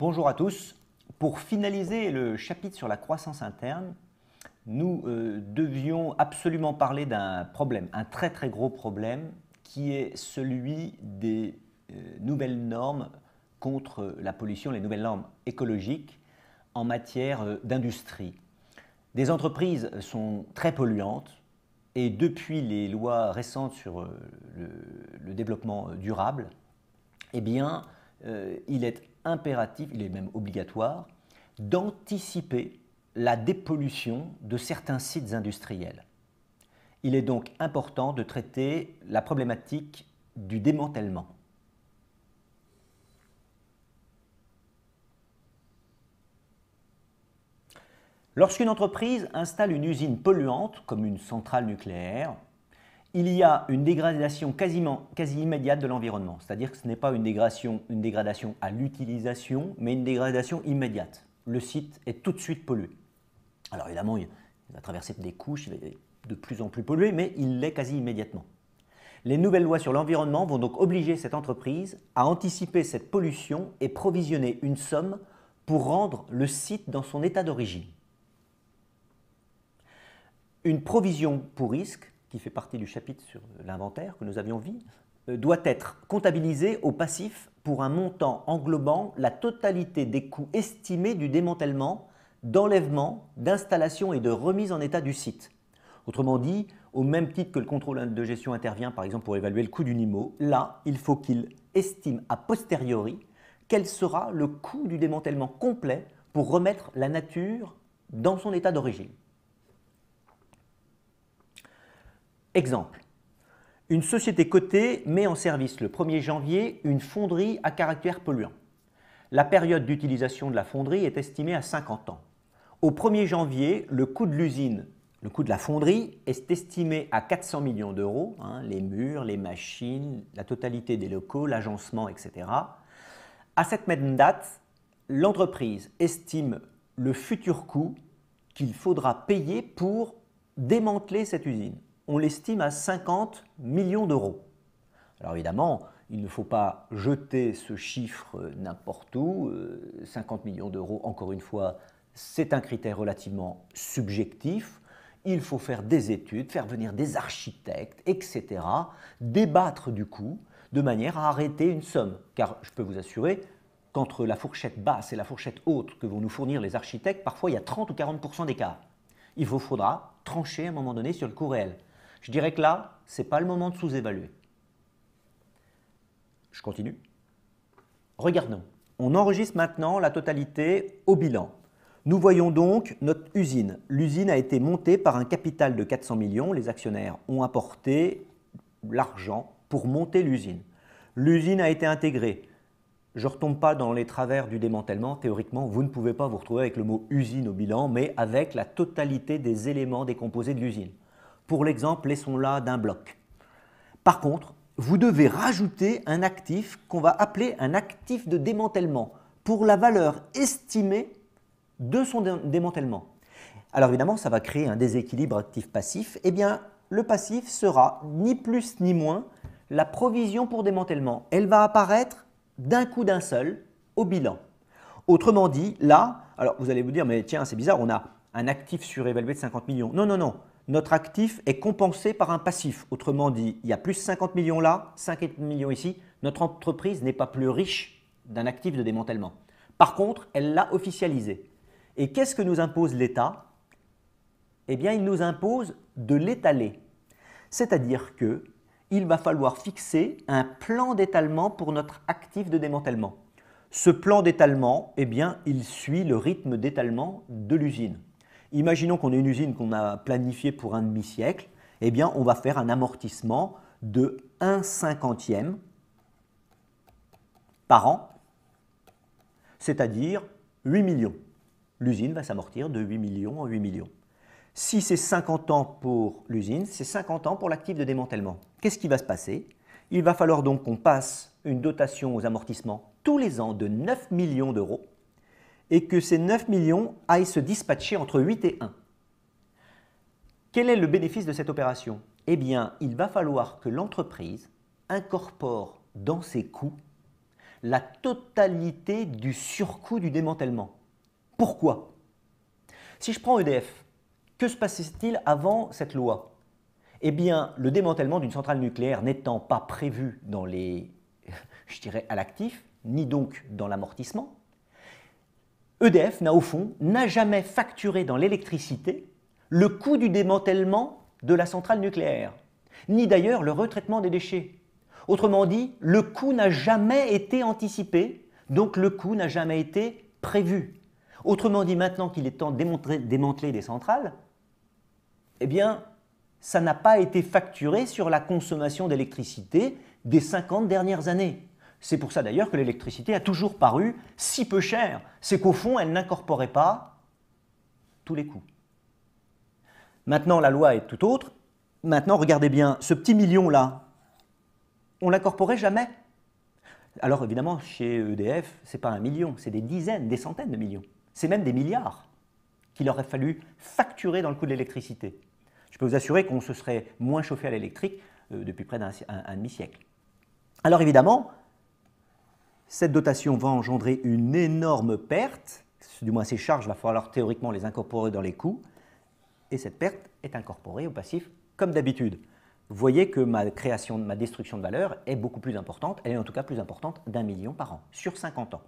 Bonjour à tous. Pour finaliser le chapitre sur la croissance interne, nous devions absolument parler d'un problème, un très très gros problème, qui est celui des nouvelles normes contre la pollution, les nouvelles normes écologiques en matière d'industrie. Des entreprises sont très polluantes et depuis les lois récentes sur le développement durable, eh bien, il est impératif, il est même obligatoire, d'anticiper la dépollution de certains sites industriels. Il est donc important de traiter la problématique du démantèlement. Lorsqu'une entreprise installe une usine polluante, comme une centrale nucléaire, il y a une dégradation quasi immédiate de l'environnement. C'est-à-dire que ce n'est pas une dégradation à l'utilisation, mais une dégradation immédiate. Le site est tout de suite pollué. Alors évidemment, il va traverser des couches, il va être de plus en plus pollué, mais il l'est quasi immédiatement. Les nouvelles lois sur l'environnement vont donc obliger cette entreprise à anticiper cette pollution et provisionner une somme pour rendre le site dans son état d'origine. Une provision pour risque, qui fait partie du chapitre sur l'inventaire que nous avions vu, doit être comptabilisée au passif pour un montant englobant la totalité des coûts estimés du démantèlement, d'enlèvement, d'installation et de remise en état du site. Autrement dit, au même titre que le contrôle de gestion intervient par exemple pour évaluer le coût d'une IMO, là, il faut qu'il estime a posteriori quel sera le coût du démantèlement complet pour remettre la nature dans son état d'origine. Exemple, une société cotée met en service le 1er janvier une fonderie à caractère polluant. La période d'utilisation de la fonderie est estimée à 50 ans. Au 1er janvier, le coût de l'usine, le coût de la fonderie est estimé à 400 millions d'euros, les murs, les machines, la totalité des locaux, l'agencement, etc. À cette même date, l'entreprise estime le futur coût qu'il faudra payer pour démanteler cette usine. On l'estime à 50 millions d'euros. Alors évidemment, il ne faut pas jeter ce chiffre n'importe où. 50 millions d'euros, encore une fois, c'est un critère relativement subjectif. Il faut faire des études, faire venir des architectes, etc. Débattre du coût de manière à arrêter une somme. Car je peux vous assurer qu'entre la fourchette basse et la fourchette haute que vont nous fournir les architectes, parfois il y a 30 ou 40% d'écart. Il vous faudra trancher à un moment donné sur le coût réel. Je dirais que là, ce n'est pas le moment de sous-évaluer. Je continue. Regardons. On enregistre maintenant la totalité au bilan. Nous voyons donc notre usine. L'usine a été montée par un capital de 400 millions. Les actionnaires ont apporté l'argent pour monter l'usine. L'usine a été intégrée. Je ne retombe pas dans les travers du démantèlement. Théoriquement, vous ne pouvez pas vous retrouver avec le mot usine au bilan, mais avec la totalité des éléments décomposés de l'usine. Pour l'exemple, laissons-la d'un bloc. Par contre, vous devez rajouter un actif qu'on va appeler un actif de démantèlement pour la valeur estimée de son démantèlement. Alors évidemment, ça va créer un déséquilibre actif-passif. Eh bien, le passif sera ni plus ni moins la provision pour démantèlement. Elle va apparaître d'un coup d'un seul au bilan. Autrement dit, là, alors vous allez vous dire, mais tiens, c'est bizarre, on a un actif surévalué de 50 millions. Non, non, non. Notre actif est compensé par un passif. Autrement dit, il y a plus 50 millions là, 50 millions ici. Notre entreprise n'est pas plus riche d'un actif de démantèlement. Par contre, elle l'a officialisé. Et qu'est-ce que nous impose l'État? Eh bien, il nous impose de l'étaler. C'est-à-dire qu'il va falloir fixer un plan d'étalement pour notre actif de démantèlement. Ce plan d'étalement, eh bien, il suit le rythme d'étalement de l'usine. Imaginons qu'on ait une usine qu'on a planifiée pour un demi-siècle, eh bien, on va faire un amortissement de 1/50e par an, c'est-à-dire 8 millions. L'usine va s'amortir de 8 millions en 8 millions. Si c'est 50 ans pour l'usine, c'est 50 ans pour l'actif de démantèlement. Qu'est-ce qui va se passer? Il va falloir donc qu'on passe une dotation aux amortissements tous les ans de 9 millions d'euros et que ces 9 millions aillent se dispatcher entre 8 et 1. Quel est le bénéfice de cette opération? Eh bien, il va falloir que l'entreprise incorpore dans ses coûts la totalité du surcoût du démantèlement. Pourquoi? Si je prends EDF, que se passait-il avant cette loi? Eh bien, le démantèlement d'une centrale nucléaire n'étant pas prévu dans les, je dirais, à l'actif, ni donc dans l'amortissement, EDF n'a au fond jamais facturé dans l'électricité le coût du démantèlement de la centrale nucléaire, ni d'ailleurs le retraitement des déchets. Autrement dit, le coût n'a jamais été anticipé, donc le coût n'a jamais été prévu. Autrement dit, maintenant qu'il est temps de démanteler des centrales, eh bien, ça n'a pas été facturé sur la consommation d'électricité des 50 dernières années. C'est pour ça d'ailleurs que l'électricité a toujours paru si peu chère. C'est qu'au fond, elle n'incorporait pas tous les coûts. Maintenant, la loi est tout autre. Maintenant, regardez bien, ce petit million-là, on ne l'incorporait jamais. Alors évidemment, chez EDF, ce n'est pas 1 million, c'est des dizaines, des centaines de millions. C'est même des milliards qu'il aurait fallu facturer dans le coût de l'électricité. Je peux vous assurer qu'on se serait moins chauffé à l'électrique depuis près d'un demi-siècle. Alors évidemment, cette dotation va engendrer une énorme perte, du moins ces charges, il va falloir théoriquement les incorporer dans les coûts, et cette perte est incorporée au passif comme d'habitude. Vous voyez que ma destruction de valeur est beaucoup plus importante, elle est en tout cas plus importante d'1 million par an, sur 50 ans.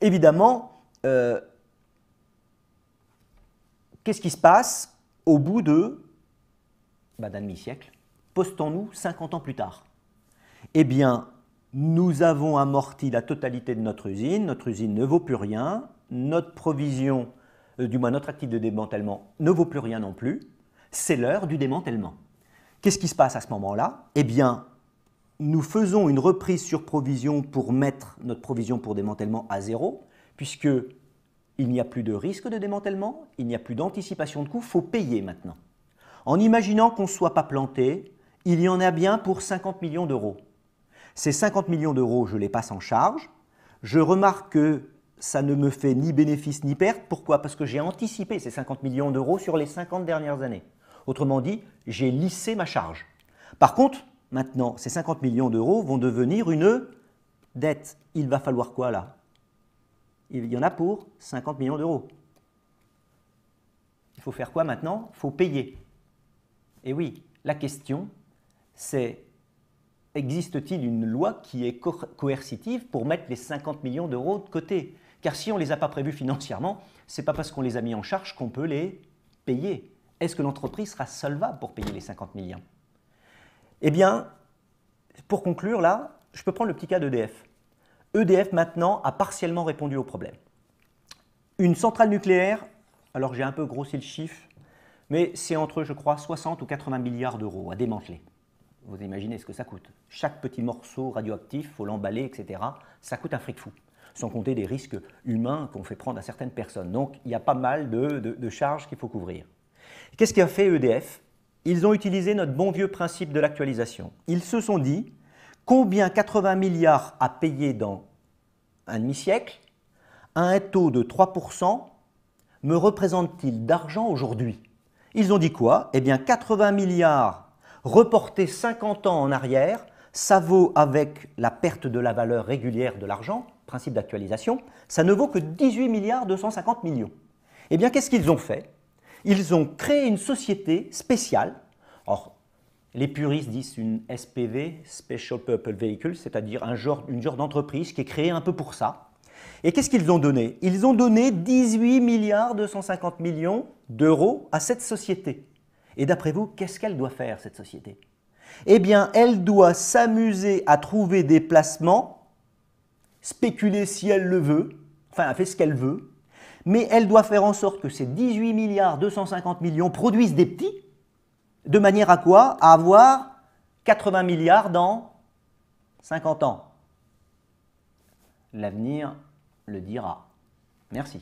Évidemment, qu'est-ce qui se passe au bout d'un demi-siècle? Postons-nous 50 ans plus tard. Eh bien, nous avons amorti la totalité de notre usine ne vaut plus rien, notre provision, du moins notre actif de démantèlement ne vaut plus rien non plus, c'est l'heure du démantèlement. Qu'est-ce qui se passe à ce moment-là? Eh bien, nous faisons une reprise sur provision pour mettre notre provision pour démantèlement à zéro, puisqu'il n'y a plus de risque de démantèlement, il n'y a plus d'anticipation de coûts, il faut payer maintenant. En imaginant qu'on ne soit pas planté, il y en a bien pour 50 millions d'euros. Ces 50 millions d'euros, je les passe en charge. Je remarque que ça ne me fait ni bénéfice ni perte. Pourquoi? Parce que j'ai anticipé ces 50 millions d'euros sur les 50 dernières années. Autrement dit, j'ai lissé ma charge. Par contre, maintenant, ces 50 millions d'euros vont devenir une dette. Il va falloir quoi là? Il y en a pour 50 millions d'euros. Il faut faire quoi maintenant? Il faut payer. Et oui, la question, c'est existe-t-il une loi qui est coercitive pour mettre les 50 millions d'euros de côté? Car si on ne les a pas prévus financièrement, ce n'est pas parce qu'on les a mis en charge qu'on peut les payer. Est-ce que l'entreprise sera solvable pour payer les 50 millions? Eh bien, pour conclure là, je peux prendre le petit cas d'EDF. EDF maintenant a partiellement répondu au problème. Une centrale nucléaire, alors j'ai un peu grossi le chiffre, mais c'est entre, je crois, 60 ou 80 milliards d'euros à démanteler. Vous imaginez ce que ça coûte. Chaque petit morceau radioactif, il faut l'emballer, etc. Ça coûte un fric fou, sans compter des risques humains qu'on fait prendre à certaines personnes. Donc, il y a pas mal de charges qu'il faut couvrir. Qu'est-ce qu'a fait EDF? Ils ont utilisé notre bon vieux principe de l'actualisation. Ils se sont dit, combien 80 milliards à payer dans un demi-siècle, à un taux de 3%, me représente-t-il d'argent aujourd'hui? Ils ont dit quoi? Eh bien, 80 milliards reportés 50 ans en arrière, ça vaut, avec la perte de la valeur régulière de l'argent, principe d'actualisation, ça ne vaut que 18 milliards 250 millions. Eh bien, qu'est-ce qu'ils ont fait? Ils ont créé une société spéciale. Alors, les puristes disent une SPV, Special Purpose Vehicle, c'est-à-dire une genre d'entreprise qui est créée un peu pour ça. Et qu'est-ce qu'ils ont donné? Ils ont donné 18 milliards 250 millions d'euros à cette société. Et d'après vous, qu'est-ce qu'elle doit faire, cette société? Eh bien, elle doit s'amuser à trouver des placements, spéculer si elle le veut, enfin, elle fait ce qu'elle veut, mais elle doit faire en sorte que ces 18 milliards 250 millions produisent des petits, de manière à quoi? À avoir 80 milliards dans 50 ans. L'avenir le dira. Merci.